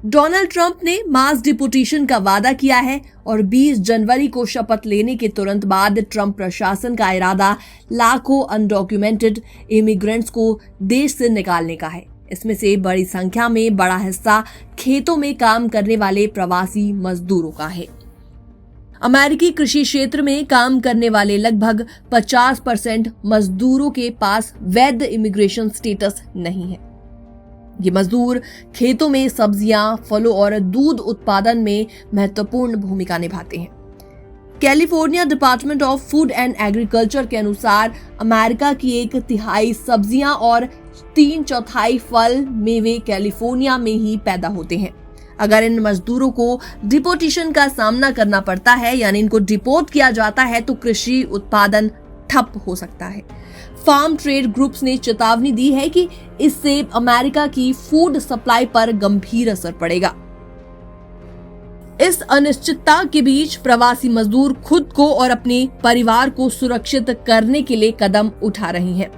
Donald Trump ने मास deportation का वादा किया है और 20 जनवरी को शपथ लेने के तुरंत बाद ट्रंप प्रशासन का इरादा लाखों अनडॉक्यूमेंटेड इमिग्रेंट्स को देश से निकालने का है। इसमें से बड़ी संख्या में बड़ा हिस्सा खेतों में काम करने वाले प्रवासी मजदूरों का है। अमेरिकी कृषि क्षेत्र में काम करने वाले लगभग 50% मजदूरों के पास वैध इमिग्रेशन स्टेटस नहीं है। ये मजदूर खेतों में सब्जियां, फलों और दूध उत्पादन में महत्वपूर्ण भूमिका निभाते हैं। California department of food and agriculture के अनुसार अमेरिका की 1/3 सब्जियां और 3/4 फल मेवे कैलिफोर्निया में ही पैदा होते हैं। अगर इन मजदूरों को डिपोटेशन का सामना करना पड़ता है, यानी इनको डिपोर्ट किया जाता है, तो कृषि उत्पादन ठप हो सकता है। फार्म ट्रेड ग्रुप्स ने चेतावनी दी है कि इससे अमेरिका की फूड सप्लाई पर गंभीर असर पड़ेगा। इस अनिश्चितता के बीच प्रवासी मजदूर खुद को और अपने परिवार को सुरक्षित करने के लिए कदम उठा रही हैं।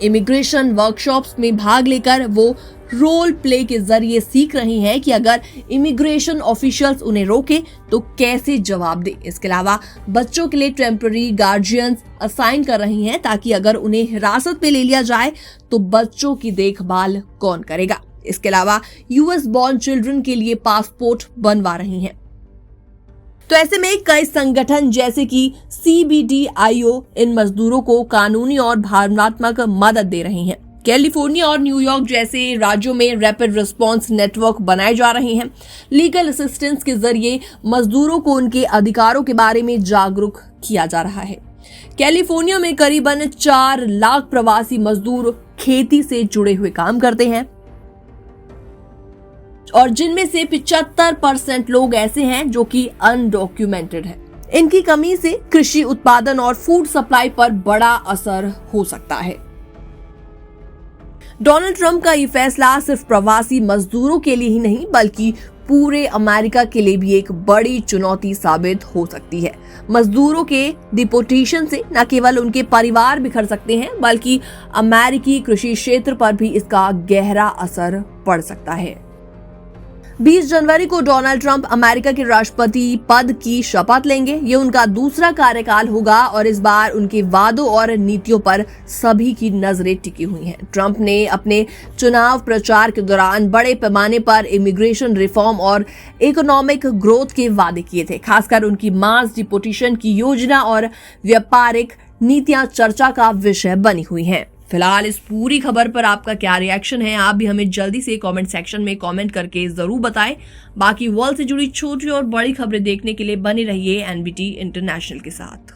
इमिग्रेशन वर्कशॉप्स में भाग लेकर वो रोल प्ले के जरिए सीख रही हैं कि अगर इमिग्रेशन ऑफिशियल्स उन्हें रोके तो कैसे जवाब दे। इसके अलावा बच्चों के लिए टेम्पररी गार्जियंस असाइन कर रही हैं ताकि अगर उन्हें हिरासत में ले लिया जाए तो बच्चों की देखभाल कौन करेगा। इसके अलावा यूएस बॉर्न चिल्ड्रन के लिए पासपोर्ट बनवा रही हैं। तो ऐसे में कई संगठन जैसे कि CBDIO इन मजदूरों को कानूनी और भावनात्मक मदद दे रही हैं। कैलिफोर्निया और न्यूयॉर्क जैसे राज्यों में रैपिड रिस्पांस नेटवर्क बनाए जा रहे हैं। लीगल असिस्टेंस के जरिए मजदूरों को उनके अधिकारों के बारे में जागरूक किया जा रहा है। कैलिफोर्निया में करीबन 4 लाख प्रवासी मजदूर खेती से जुड़े हुए काम करते हैं और जिनमें से 75% लोग ऐसे हैं जो कि अनडॉक्यूमेंटेड हैं। इनकी कमी से कृषि उत्पादन और फूड सप्लाई पर बड़ा असर हो सकता है। डोनाल्ड ट्रंप का ये फैसला सिर्फ प्रवासी मजदूरों के लिए ही नहीं बल्कि पूरे अमेरिका के लिए भी एक बड़ी चुनौती साबित हो सकती है। मजदूरों के डिपोटेशन से न केवल उनके परिवार बिखर सकते हैं बल्कि अमेरिकी कृषि क्षेत्र पर भी इसका गहरा असर पड़ सकता है। 20 जनवरी को डोनाल्ड ट्रंप अमेरिका के राष्ट्रपति पद की शपथ लेंगे। ये उनका दूसरा कार्यकाल होगा और इस बार उनके वादों और नीतियों पर सभी की नजरें टिकी हुई हैं। ट्रंप ने अपने चुनाव प्रचार के दौरान बड़े पैमाने पर इमिग्रेशन रिफॉर्म और इकोनॉमिक ग्रोथ के वादे किए थे। खासकर उनकी मास डिपोटेशन की योजना और व्यापारिक नीतियां चर्चा का विषय बनी हुई हैं। फिलहाल इस पूरी खबर पर आपका क्या रिएक्शन है, आप भी हमें जल्दी से कमेंट सेक्शन में कमेंट करके जरूर बताएं। बाकी वर्ल्ड से जुड़ी छोटी और बड़ी खबरें देखने के लिए बने रहिए NBT इंटरनेशनल के साथ।